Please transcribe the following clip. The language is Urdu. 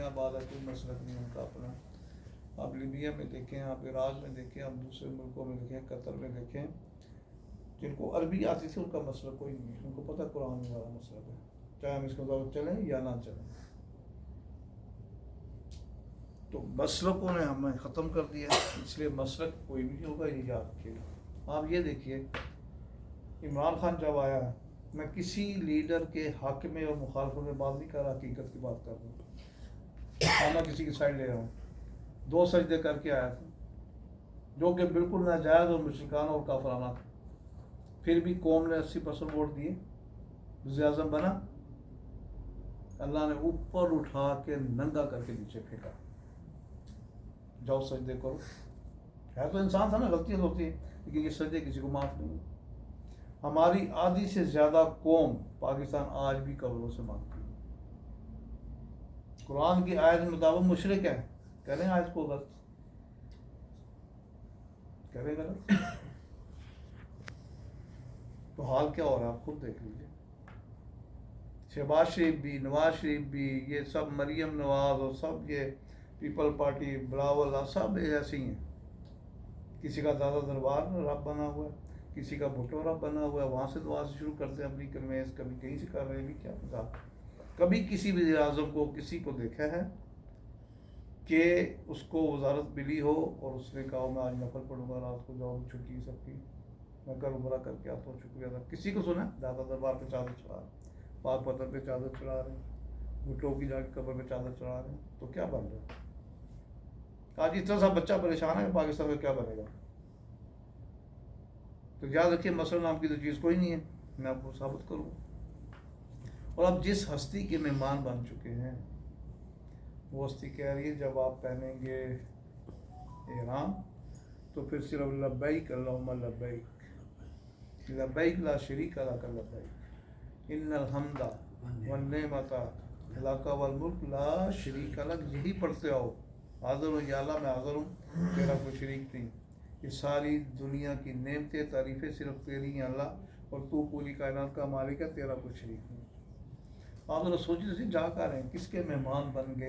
آباد ہے، کوئی مسلک نہیں ان کا اپنا. آپ لیبیا میں دیکھیں، آپ عراق میں دیکھیں، آپ دوسرے ملکوں میں دیکھیں، قطر میں دیکھیں، جن کو عربی آتی تھی ان کا مسلک کوئی نہیں ہے. ان کو پتہ قرآن میں ہمارا مسلک ہے، چاہے ہم اس کے مطابق چلیں یا نہ چلیں. تو مسلکوں نے ہمیں ختم کر دیا، اس لیے مسلک کوئی بھی نہیں ہوگا، یہ یاد رکھیے گا. آپ یہ دیکھیے، عمران خان جب آیا، میں کسی لیڈر کے حق میں اور مخالفت میں بات نہیں کر رہا، حقیقت کی بات کر رہا ہوں. میں کسی کی سائڈ لے رہا ہوں. 2 سجدے کر کے آیا تھا جو کہ بالکل ناجائز اور مشرکانہ اور کافرانہ تھا. پھر بھی قوم نے 80% ووٹ دیے، وزیر اعظم بنا. اللہ نے اوپر اٹھا کے ننگا کر کے نیچے پھینکا، جاؤ سجدے کرو. ہے تو انسان تھا نا، غلطیاں ہوتی ہیں، لیکن یہ سجدے کسی کو معاف نہیں. ہماری آدھی سے زیادہ قوم پاکستان آج بھی قبروں سے مانگتی ہے. قرآن کی آیت مطابق مشرک ہے، کریں آج کو غلط کریں غلط، تو حال کیا ہو رہا ہے آپ خود دیکھ لیجیے. شہباز شریف بھی، نواز شریف بھی، یہ سب مریم نواز اور سب یہ پیپل پارٹی، بلاول، سب ایسے ہی ہیں. کسی کا دادا دربار رب بنا ہوا ہے، کسی کا بھٹو رب بنا ہوا ہے، وہاں سے دعا سے شروع کرتے ہیں اپنی کمیز، کبھی کہیں سے کر رہے ہیں. بھی کیا پتا کبھی کسی وزیر اعظم کو کسی کو دیکھا ہے کہ اس کو وزارت ملی ہو اور اس نے کہا میں آج نفل پڑھوں گا، رات کو جاؤ چھٹی سب کی، میں کل عمرہ کر کے آتا ہوں، شکریہ ادا. کسی کو سنا دادا دربار پہ چادر چڑھا رہے ہیں، پاک پتھر پہ چادر چڑھا رہے ہیں، بھٹو کی جا کے قبر پہ چادر چڑھا رہے ہیں. تو کیا بن رہا ہے؟ آج اتنا سا بچہ پریشان ہے کہ پاکستان میں کیا بنے گا. تو یاد رکھیے مسئلہ نام کی تو چیز کوئی نہیں ہے، میں آپ کو ثابت کروں. اور اب جس ہستی کے مہمان بن چکے ہیں، وہ ہستی کہہ رہی ہے جب آپ پہنیں گے احرام تو پھر صرف لبیک اللہم لبیک، لبیک لا شریک لک لبیک، ان الحمد والنعمت لک والملک لا شریک لک. یہی پڑھتے آؤ، حاضر ہوں یا اللہ، میں حاضر ہوں، تیرا کوئی شریک نہیں. یہ ساری دنیا کی نعمتیں تعریفیں صرف تیری ہیں اللہ، اور تو پوری کائنات کا مالک ہے، تیرا کوئی شریک نہیں. آپ ذرا سوچیے جا کر رہے ہیں کس کے مہمان بن گئے.